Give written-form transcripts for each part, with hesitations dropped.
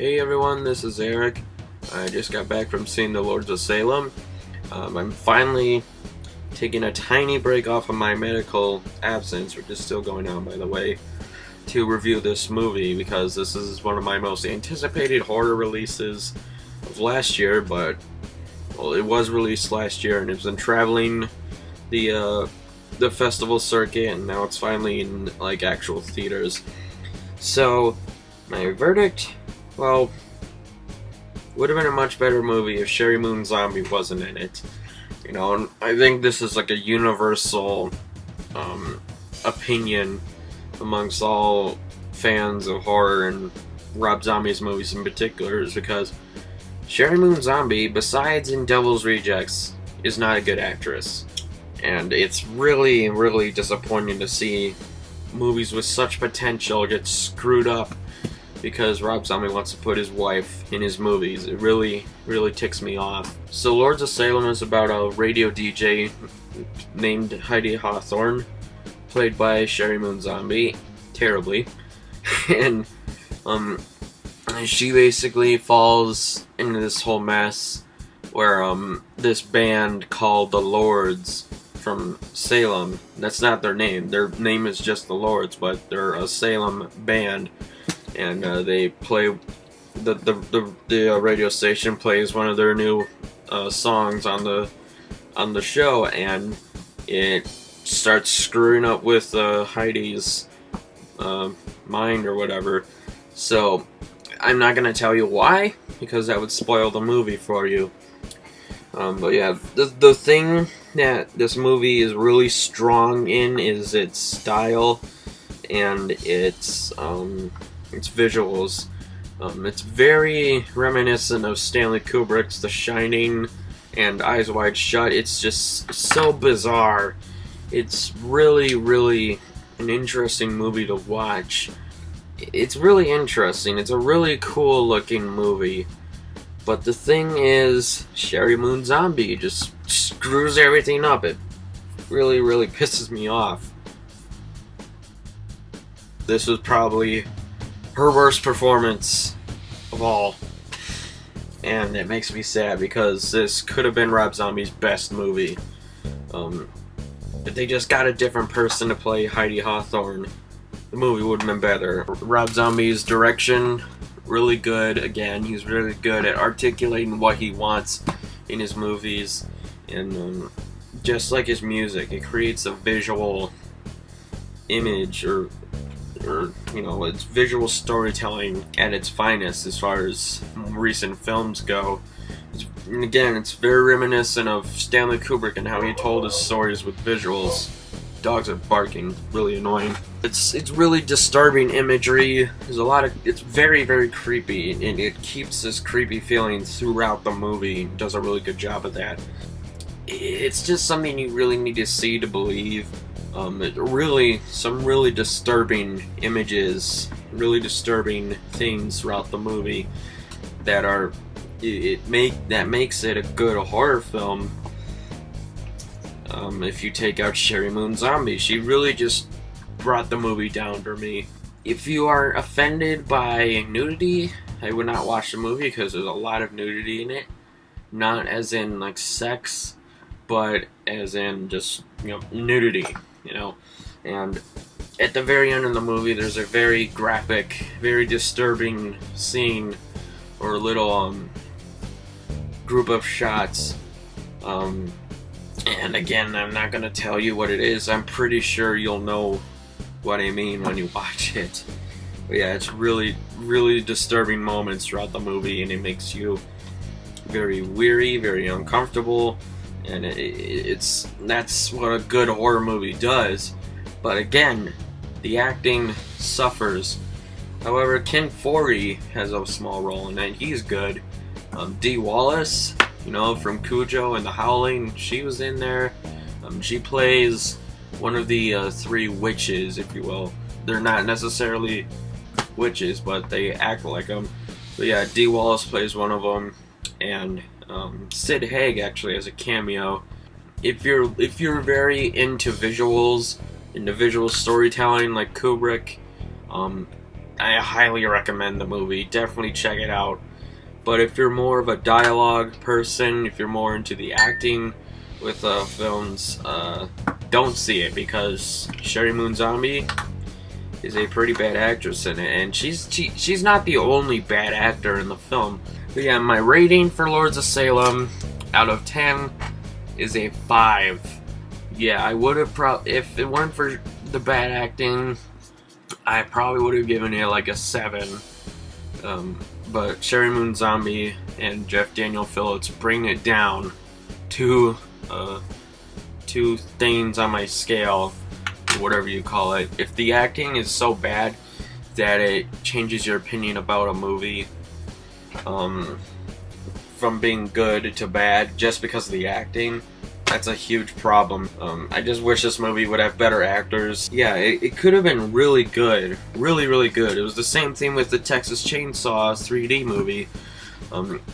Hey everyone, this is Eric. I just got back from seeing the Lords of Salem. I'm finally taking a tiny break off of my medical absence, which is still going on by the way, to review this movie because this is one of my most anticipated horror releases of last year, but well, it was released last year and it's been traveling the festival circuit, and now it's finally in like actual theaters. So my verdict, well, would have been a much better movie if Sherry Moon Zombie wasn't in it. You know, and I think this is like a universal opinion amongst all fans of horror and Rob Zombie's movies in particular, is because Sherry Moon Zombie, besides in Devil's Rejects, is not a good actress. And it's really, really disappointing to see movies with such potential get screwed up because Rob Zombie wants to put his wife in his movies. It really, really ticks me off. So Lords of Salem is about a radio DJ named Heidi Hawthorne, played by Sherry Moon Zombie, terribly. And she basically falls into this whole mess where this band called the Lords from Salem, that's not their name is just the Lords, but they're a Salem band, and they play the radio station plays one of their new songs on the show, and it starts screwing up with Heidi's mind or whatever. So I'm not gonna tell you why, because that would spoil the movie for you. But yeah, the thing that this movie is really strong in is its style and its visuals. It's very reminiscent of Stanley Kubrick's The Shining and Eyes Wide Shut. It's just so bizarre. It's really, really an interesting movie to watch. It's really interesting. It's a really cool looking movie. But the thing is, Sherry Moon Zombie just screws everything up. It really, really pisses me off. This was probably her worst performance of all. And it makes me sad because this could have been Rob Zombie's best movie. If they just got a different person to play Heidi Hawthorne, the movie would have been better. Rob Zombie's direction, really good. Again, he's really good at articulating what he wants in his movies, and just like his music, it creates a visual image, or you know, it's visual storytelling at its finest as far as recent films go. And again, it's very reminiscent of Stanley Kubrick and how he told his stories with visuals. Dogs are barking, really annoying. It's really disturbing imagery. There's a lot of, it's very, very creepy, and it keeps this creepy feeling throughout the movie. It does a really good job of that. It's just something you really need to see to believe. Some really disturbing images, really disturbing things throughout the movie that makes it a good horror film. If you take out Sherry Moon Zombie, she really just brought the movie down for me. If you are offended by nudity, I would not watch the movie because there's a lot of nudity in it. Not as in like sex, but as in just, you know, nudity, you know. And at the very end of the movie, there's a very graphic, very disturbing scene, or a little group of shots. And again, I'm not going to tell you what it is. I'm pretty sure you'll know what I mean when you watch it. But yeah, it's really, really disturbing moments throughout the movie, and it makes you very weary, very uncomfortable, and that's what a good horror movie does. But again, the acting suffers. However, Ken Foree has a small role in it. He's good. Dee Wallace, you know, from Cujo and The Howling, she was in there. She plays one of the three witches, if you will. They're not necessarily witches, but they act like them. But yeah, Dee Wallace plays one of them, and Sid Haig actually has a cameo. If you're very into visuals, into visual storytelling like Kubrick, I highly recommend the movie. Definitely check it out. But if you're more of a dialogue person, if you're more into the acting with films, don't see it, because Sherry Moon Zombie is a pretty bad actress in it, and she's not the only bad actor in the film. But yeah, my rating for Lords of Salem out of 10 is a 5. Yeah, I would have if it weren't for the bad acting, I probably would have given it like a 7. But Sherry Moon Zombie and Jeff Daniel Phillips bring it down to 2 things on my scale, whatever you call it. If the acting is so bad that it changes your opinion about a movie, from being good to bad just because of the acting, that's a huge problem. I just wish this movie would have better actors. Yeah, it could have been really good. Really good. It was the same thing with the Texas Chainsaw 3D movie.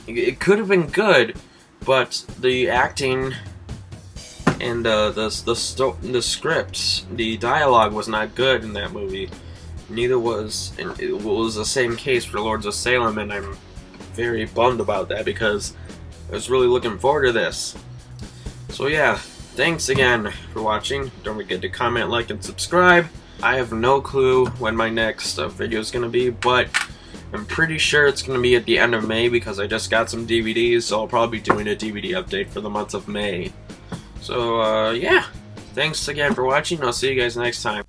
It could have been good, but the acting and the scripts, the dialogue was not good in that movie. Neither was, and it was the same case for Lords of Salem, and I'm very bummed about that because I was really looking forward to this. So yeah, thanks again for watching. Don't forget to comment, like, and subscribe. I have no clue when my next video is going to be, but I'm pretty sure it's going to be at the end of May because I just got some DVDs, so I'll probably be doing a DVD update for the month of May. So yeah, thanks again for watching. I'll see you guys next time.